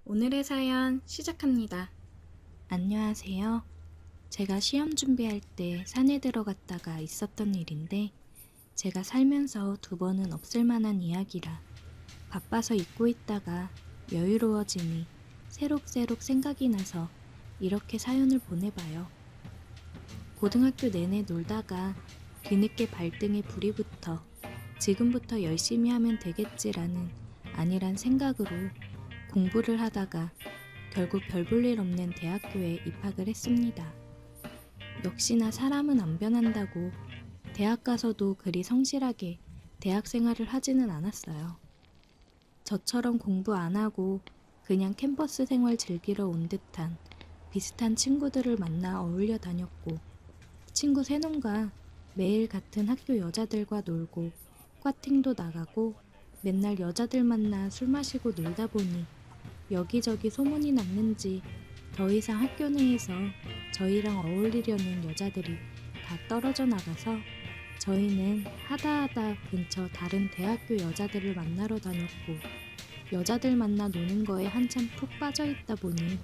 오늘의 사연 시작합니다. 안녕하세요. 제가 시험 준비할 때 산에 들어갔다가 있었던 일인데 제가 살면서 2번은 없을 만한 이야기라 바빠서 잊고 있다가 여유로워지니 새록새록 생각이 나서 이렇게 사연을 보내봐요. 고등학교 내내 놀다가 뒤늦게 발등에 불이 붙어 지금부터 열심히 하면 되겠지라는 안일한 생각으로 공부를 하다가 결국 별 볼 일 없는 대학교에 입학을 했습니다. 역시나 사람은 안 변한다고 대학 가서도 그리 성실하게 대학 생활을 하지는 않았어요. 저처럼 공부 안 하고 그냥 캠퍼스 생활 즐기러 온 듯한 비슷한 친구들을 만나 어울려 다녔고 친구 3놈과 매일 같은 학교 여자들과 놀고 과팅도 나가고 맨날 여자들 만나 술 마시고 놀다 보니 여기저기 소문이 났는지 더 이상 학교 내에서 저희랑 어울리려는 여자들이 다 떨어져 나가서 저희는 하다하다 근처 다른 대학교 여자들을 만나러 다녔고 여자들 만나 노는 거에 한참 푹 빠져 있다 보니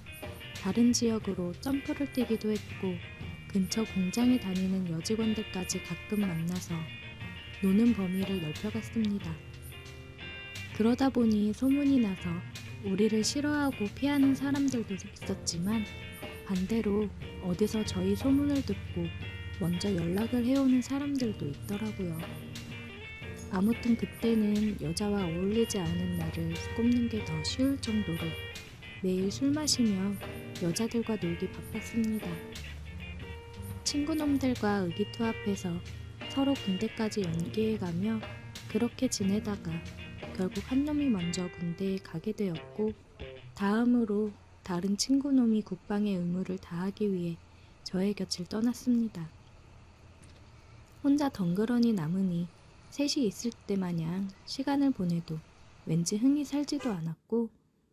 다른 지역으로 점프를 뛰기도 했고 근처 공장에 다니는 여직원들까지 가끔 만나서 노는 범위를 넓혀갔습니다. 그러다 보니 소문이 나서 우리를 싫어하고 피하는 사람들도 있었지만 반대로 어디서 저희 소문을 듣고 먼저 연락을 해오는 사람들도 있더라고요. 아무튼 그때는 여자와 어울리지 않은 나를 꼽는 게 더 쉬울 정도로 매일 술 마시며 여자들과 놀기 바빴습니다. 친구놈들과 의기투합해서 서로 군대까지 연기해가며 그렇게 지내다가 결국 한 놈이 먼저 군대에 가게 되었고 다음으로 다른 친구놈이 국방의 의무를 다하기 위해 저의 곁을 떠났습니다. 혼자 덩그러니 남으니 셋이 있을 때 마냥 시간을 보내도 왠지 흥이 살지도 않았고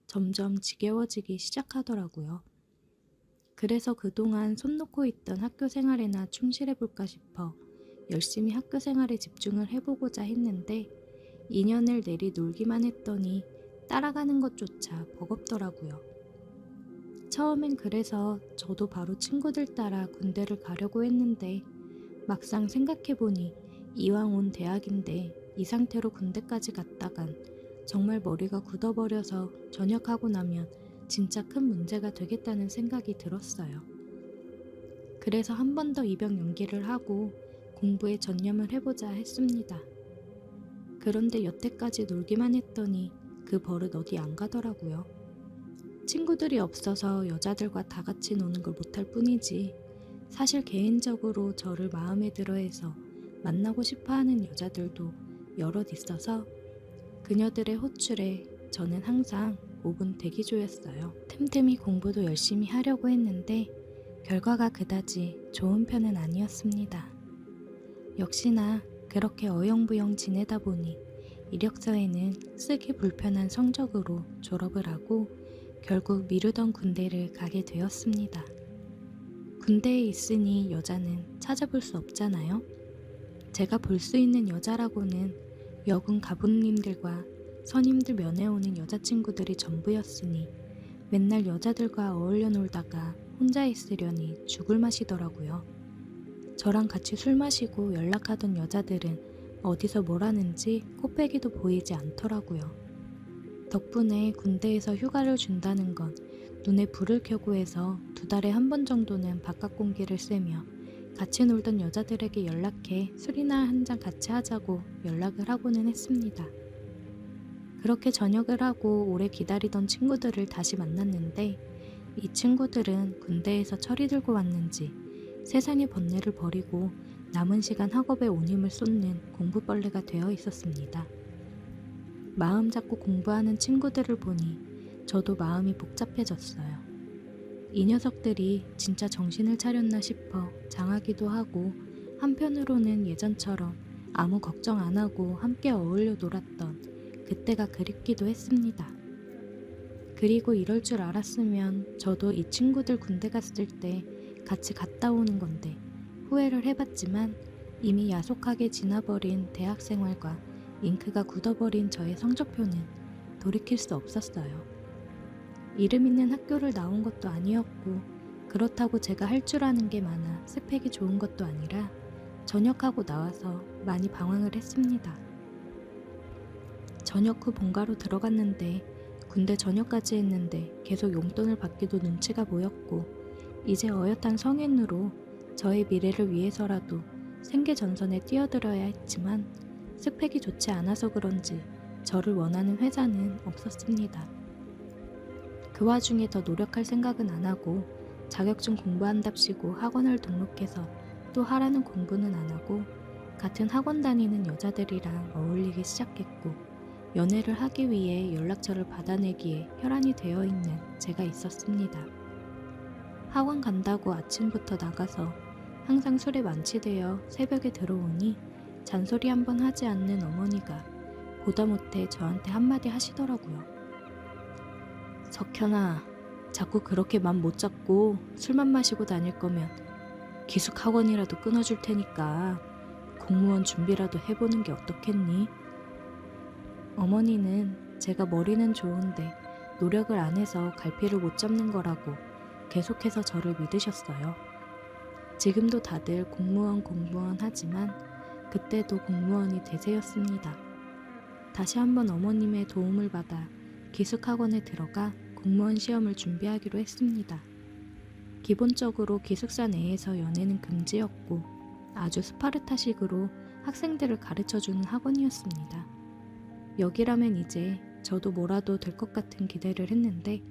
점점 지겨워지기 시작하더라고요. 그래서 그동안 손 놓고 있던 학교 생활에나 충실해볼까 싶어 열심히 학교 생활에 집중을 해보고자 했는데 2년을 내리 놀기만 했더니 따라가는 것조차 버겁더라고요. 처음엔 그래서 저도 바로 친구들 따라 군대를 가려고 했는데 막상 생각해보니 이왕 온 대학인데 이 상태로 군대까지 갔다간 정말 머리가 굳어버려서 전역하고 나면 진짜 큰 문제가 되겠다는 생각이 들었어요. 그래서 한 번 더 입영 연기를 하고 공부에 전념을 해보자 했습니다. 그런데 여태까지 놀기만 했더니 그 버릇 어디 안 가더라고요. 친구들이 없어서 여자들과 다 같이 노는 걸 못할 뿐이지 사실 개인적으로 저를 마음에 들어 해서 만나고 싶어 하는 여자들도 여럿 있어서 그녀들의 호출에 저는 항상 5분 대기조였어요. 틈틈이 공부도 열심히 하려고 했는데 결과가 그다지 좋은 편은 아니었습니다. 역시나 그렇게 어영부영 지내다 보니 이력서에는 쓰기 불편한 성적으로 졸업을 하고 결국 미루던 군대를 가게 되었습니다. 군대에 있으니 여자는 찾아볼 수 없잖아요. 제가 볼 수 있는 여자라고는 여군 가부님들과 선임들 면회 오는 여자친구들이 전부였으니 맨날 여자들과 어울려 놀다가 혼자 있으려니 죽을 맛이더라고요. 저랑 같이 술 마시고 연락하던 여자들은 어디서 뭘 하는지 코빼기도 보이지 않더라고요. 덕분에 군대에서 휴가를 준다는 건 눈에 불을 켜고 해서 2달에 한 번 정도는 바깥 공기를 쐬며 같이 놀던 여자들에게 연락해 술이나 한 잔 같이 하자고 연락을 하고는 했습니다. 그렇게 전역을 하고 오래 기다리던 친구들을 다시 만났는데 이 친구들은 군대에서 철이 들고 왔는지 세상의 번뇌를 버리고 남은 시간 학업에 온 힘을 쏟는 공부벌레가 되어 있었습니다. 마음 잡고 공부하는 친구들을 보니 저도 마음이 복잡해졌어요. 이 녀석들이 진짜 정신을 차렸나 싶어 장하기도 하고 한편으로는 예전처럼 아무 걱정 안 하고 함께 어울려 놀았던 그때가 그립기도 했습니다. 그리고 이럴 줄 알았으면 저도 이 친구들 군대 갔을 때 같이 갔다 오는 건데 후회를 해봤지만 이미 야속하게 지나버린 대학 생활과 잉크가 굳어버린 저의 성적표는 돌이킬 수 없었어요. 이름 있는 학교를 나온 것도 아니었고 그렇다고 제가 할 줄 아는 게 많아 스펙이 좋은 것도 아니라 전역하고 나와서 많이 방황을 했습니다. 전역 후 본가로 들어갔는데 군대 전역까지 했는데 계속 용돈을 받기도 눈치가 보였고 이제 어엿한 성인으로 저의 미래를 위해서라도 생계전선에 뛰어들어야 했지만 스펙이 좋지 않아서 그런지 저를 원하는 회사는 없었습니다. 그 와중에 더 노력할 생각은 안 하고 자격증 공부한답시고 학원을 등록해서 또 하라는 공부는 안 하고 같은 학원 다니는 여자들이랑 어울리기 시작했고 연애를 하기 위해 연락처를 받아내기에 혈안이 되어 있는 제가 있었습니다. 학원 간다고 아침부터 나가서 항상 술에 만취되어 새벽에 들어오니 잔소리 한번 하지 않는 어머니가 보다 못해 저한테 한마디 하시더라고요. 석현아, 자꾸 그렇게 맘 못 잡고 술만 마시고 다닐 거면 기숙 학원이라도 끊어줄 테니까 공무원 준비라도 해보는 게 어떻겠니? 어머니는 제가 머리는 좋은데 노력을 안 해서 갈피를 못 잡는 거라고 계속해서 저를 믿으셨어요. 지금도 다들 공무원 하지만 그때도 공무원이 대세였습니다. 다시 한번 어머님의 도움을 받아 기숙학원에 들어가 공무원 시험을 준비하기로 했습니다. 기본적으로 기숙사 내에서 연애는 금지였고 아주 스파르타식으로 학생들을 가르쳐주는 학원이었습니다. 여기라면 이제 저도 뭐라도 될 것 같은 기대를 했는데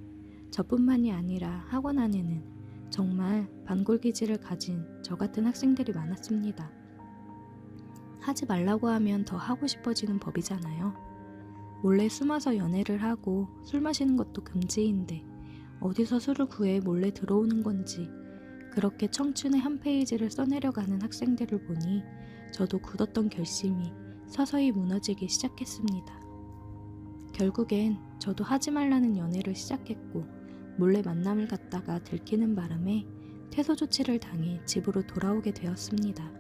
저뿐만이 아니라 학원 안에는 정말 반골기질을 가진 저 같은 학생들이 많았습니다. 하지 말라고 하면 더 하고 싶어지는 법이잖아요. 몰래 숨어서 연애를 하고 술 마시는 것도 금지인데 어디서 술을 구해 몰래 들어오는 건지 그렇게 청춘의 한 페이지를 써내려가는 학생들을 보니 저도 굳었던 결심이 서서히 무너지기 시작했습니다. 결국엔 저도 하지 말라는 연애를 시작했고 몰래 만남을 갖다가 들키는 바람에 퇴소 조치를 당해 집으로 돌아오게 되었습니다.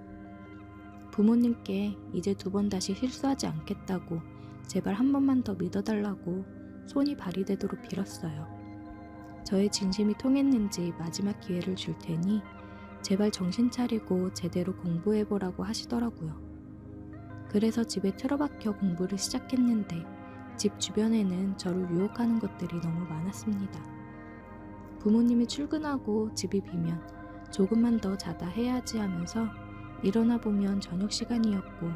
부모님께 이제 2번 다시 실수하지 않겠다고 제발 한 번만 더 믿어달라고 손이 발휘되도록 빌었어요. 저의 진심이 통했는지 마지막 기회를 줄 테니 제발 정신 차리고 제대로 공부해보라고 하시더라고요. 그래서 집에 틀어박혀 공부를 시작했는데 집 주변에는 저를 유혹하는 것들이 너무 많았습니다. 부모님이 출근하고 집이 비면 조금만 더 자다 해야지 하면서 일어나 보면 저녁 시간이었고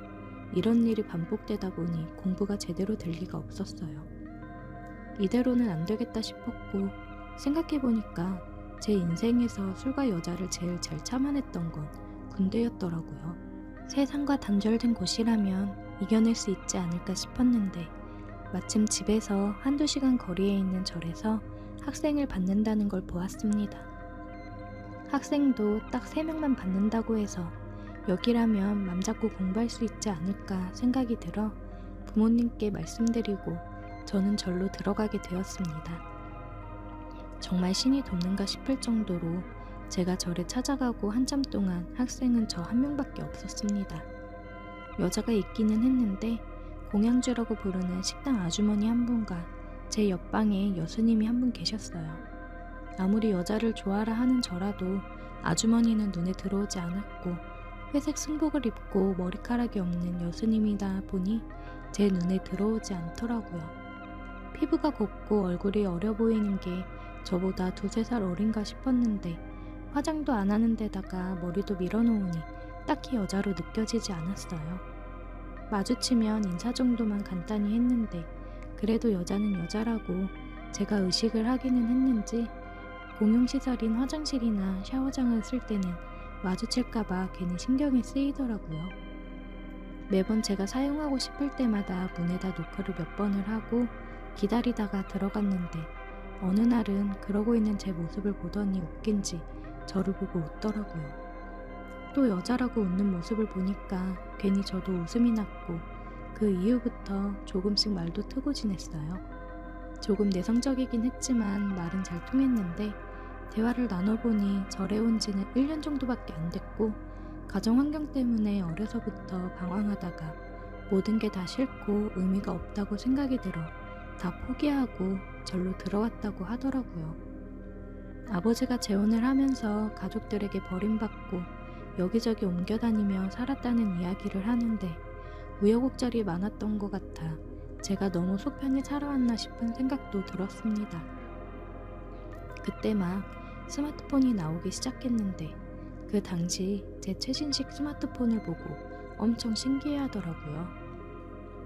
이런 일이 반복되다 보니 공부가 제대로 될 리가 없었어요. 이대로는 안 되겠다 싶었고 생각해보니까 제 인생에서 술과 여자를 제일 잘 참아냈던 건 군대였더라고요. 세상과 단절된 곳이라면 이겨낼 수 있지 않을까 싶었는데 마침 집에서 1~2시간 거리에 있는 절에서 학생을 받는다는 걸 보았습니다. 학생도 딱 3명만 받는다고 해서 여기라면 맘 잡고 공부할 수 있지 않을까 생각이 들어 부모님께 말씀드리고 저는 절로 들어가게 되었습니다. 정말 신이 돕는가 싶을 정도로 제가 절에 찾아가고 한참 동안 학생은 저 한 명밖에 없었습니다. 여자가 있기는 했는데 공양주라고 부르는 식당 아주머니 한 분과 제 옆방에 여수님이 한 분 계셨어요. 아무리 여자를 좋아라 하는 저라도 아주머니는 눈에 들어오지 않았고 회색 승복을 입고 머리카락이 없는 여수님이다 보니 제 눈에 들어오지 않더라고요. 피부가 곱고 얼굴이 어려 보이는 게 저보다 2~3살 어린가 싶었는데 화장도 안 하는 데다가 머리도 밀어놓으니 딱히 여자로 느껴지지 않았어요. 마주치면 인사 정도만 간단히 했는데 그래도 여자는 여자라고 제가 의식을 하기는 했는지 공용시설인 화장실이나 샤워장을 쓸 때는 마주칠까봐 괜히 신경이 쓰이더라고요. 매번 제가 사용하고 싶을 때마다 문에다 노크를 몇 번을 하고 기다리다가 들어갔는데 어느 날은 그러고 있는 제 모습을 보더니 웃긴지 저를 보고 웃더라고요. 또 여자라고 웃는 모습을 보니까 괜히 저도 웃음이 났고 그 이후부터 조금씩 말도 트고 지냈어요. 조금 내성적이긴 했지만 말은 잘 통했는데 대화를 나눠보니 절에 온 지는 1년 정도밖에 안 됐고 가정 환경 때문에 어려서부터 방황하다가 모든 게 다 싫고 의미가 없다고 생각이 들어 다 포기하고 절로 들어왔다고 하더라고요. 아버지가 재혼을 하면서 가족들에게 버림받고 여기저기 옮겨다니며 살았다는 이야기를 하는데 우여곡절이 많았던 것 같아 제가 너무 속편히 살아왔나 싶은 생각도 들었습니다. 그때 막 스마트폰이 나오기 시작했는데 그 당시 제 최신식 스마트폰을 보고 엄청 신기해하더라고요.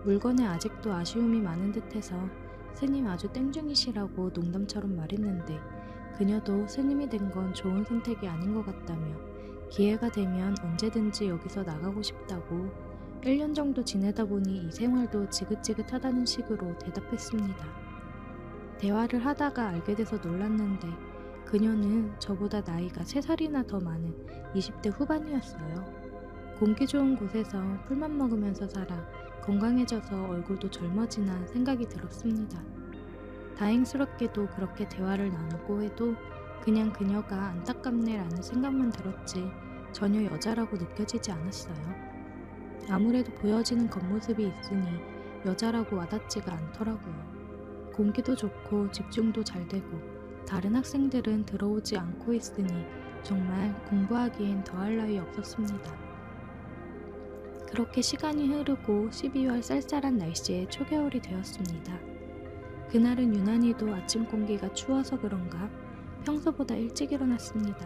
물건에 아직도 아쉬움이 많은 듯해서 스님 아주 땡중이시라고 농담처럼 말했는데 그녀도 스님이 된 건 좋은 선택이 아닌 것 같다며 기회가 되면 언제든지 여기서 나가고 싶다고 1년 정도 지내다 보니 이 생활도 지긋지긋하다는 식으로 대답했습니다. 대화를 하다가 알게 돼서 놀랐는데 그녀는 저보다 나이가 3살이나 더 많은 20대 후반이었어요. 공기 좋은 곳에서 풀만 먹으면서 살아 건강해져서 얼굴도 젊어지나 생각이 들었습니다. 다행스럽게도 그렇게 대화를 나누고 해도 그냥 그녀가 안타깝네라는 생각만 들었지 전혀 여자라고 느껴지지 않았어요. 아무래도 보여지는 겉모습이 있으니 여자라고 와닿지가 않더라고요. 공기도 좋고 집중도 잘 되고 다른 학생들은 들어오지 않고 있으니 정말 공부하기엔 더할 나위 없었습니다. 그렇게 시간이 흐르고 12월 쌀쌀한 날씨에 초겨울이 되었습니다. 그날은 유난히도 아침 공기가 추워서 그런가 평소보다 일찍 일어났습니다.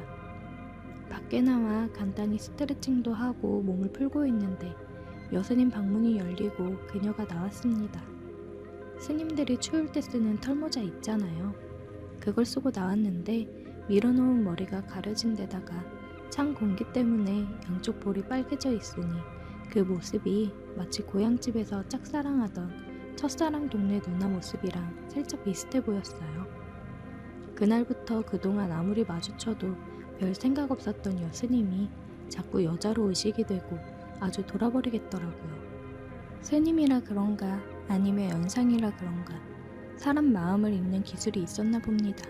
밖에 나와 간단히 스트레칭도 하고 몸을 풀고 있는데 여스님 방문이 열리고 그녀가 나왔습니다. 스님들이 추울 때 쓰는 털모자 있잖아요. 그걸 쓰고 나왔는데 밀어놓은 머리가 가려진 데다가 찬 공기 때문에 양쪽 볼이 빨개져 있으니 그 모습이 마치 고향집에서 짝사랑하던 첫사랑 동네 누나 모습이랑 살짝 비슷해 보였어요. 그날부터 그동안 아무리 마주쳐도 별 생각 없었던 여스님이 자꾸 여자로 의식이 되고 아주 돌아버리겠더라고요. 스님이라 그런가 아니면 연상이라 그런가 사람 마음을 읽는 기술이 있었나 봅니다.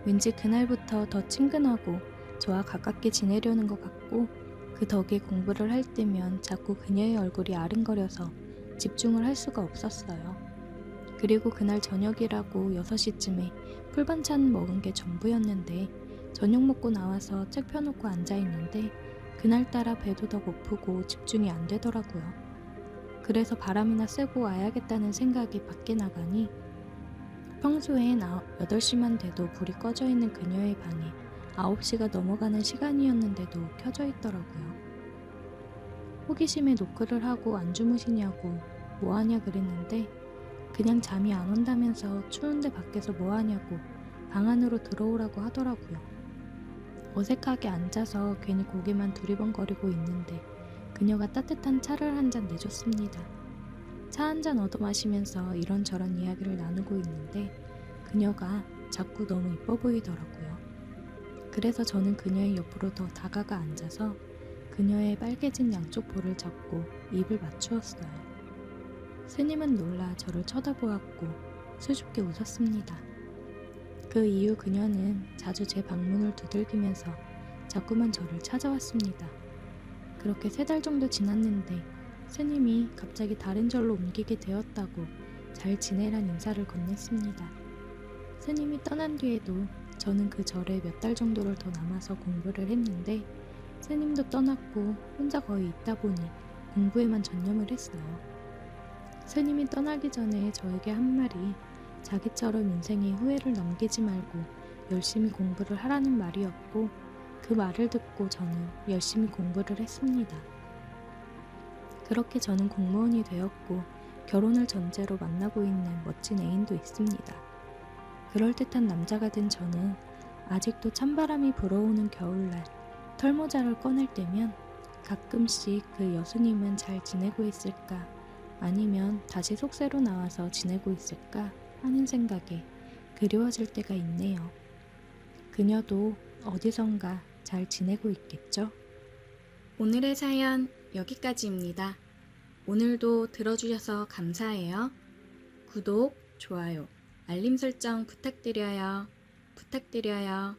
왠지 그날부터 더 친근하고 저와 가깝게 지내려는 것 같고 그 덕에 공부를 할 때면 자꾸 그녀의 얼굴이 아른거려서 집중을 할 수가 없었어요. 그리고 그날 저녁이라고 6시쯤에 풀반찬 먹은 게 전부였는데 저녁 먹고 나와서 책 펴놓고 앉아있는데 그날따라 배도 더 고프고 집중이 안 되더라고요. 그래서 바람이나 쐬고 와야겠다는 생각이 밖에 나가니 평소엔 8시만 돼도 불이 꺼져 있는 그녀의 방에 9시가 넘어가는 시간이었는데도 켜져 있더라고요. 호기심에 노크를 하고 안 주무시냐고 뭐하냐 그랬는데 그냥 잠이 안 온다면서 추운데 밖에서 뭐하냐고 방 안으로 들어오라고 하더라고요. 어색하게 앉아서 괜히 고개만 두리번거리고 있는데 그녀가 따뜻한 차를 한 잔 내줬습니다. 차 한 잔 얻어 마시면서 이런저런 이야기를 나누고 있는데 그녀가 자꾸 너무 이뻐 보이더라고요. 그래서 저는 그녀의 옆으로 더 다가가 앉아서 그녀의 빨개진 양쪽 볼을 잡고 입을 맞추었어요. 스님은 놀라 저를 쳐다보았고 수줍게 웃었습니다. 그 이후 그녀는 자주 제 방문을 두들기면서 자꾸만 저를 찾아왔습니다. 그렇게 3달 정도 지났는데 스님이 갑자기 다른 절로 옮기게 되었다고 잘 지내란 인사를 건넸습니다. 스님이 떠난 뒤에도 저는 그 절에 몇 달 정도를 더 남아서 공부를 했는데 스님도 떠났고 혼자 거의 있다 보니 공부에만 전념을 했어요. 스님이 떠나기 전에 저에게 한 말이 자기처럼 인생에 후회를 넘기지 말고 열심히 공부를 하라는 말이었고 그 말을 듣고 저는 열심히 공부를 했습니다. 그렇게 저는 공무원이 되었고 결혼을 전제로 만나고 있는 멋진 애인도 있습니다. 그럴듯한 남자가 된 저는 아직도 찬바람이 불어오는 겨울날 털모자를 꺼낼 때면 가끔씩 그 여수님은 잘 지내고 있을까 아니면 다시 속세로 나와서 지내고 있을까 하는 생각에 그리워질 때가 있네요. 그녀도 어디선가 잘 지내고 있겠죠? 오늘의 사연 여기까지입니다. 오늘도 들어주셔서 감사해요. 구독, 좋아요, 알림 설정 부탁드려요. 부탁드려요.